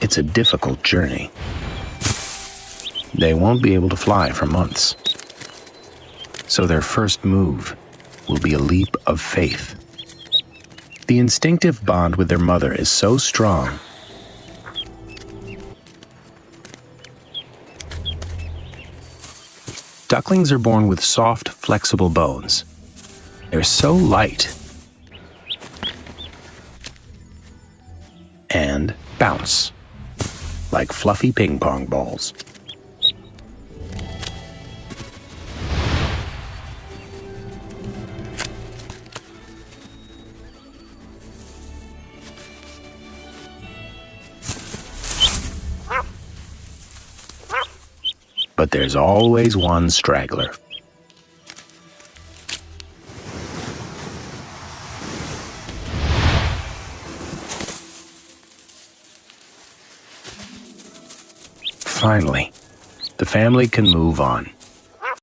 It's a difficult journey. They won't be able to fly for months. So their first move will be a leap of faith. The instinctive bond with their mother is so strong. Ducklings are born with soft, flexible bones. They're so light and bounce like fluffy ping pong balls. But there's always one straggler. Finally, the family can move on.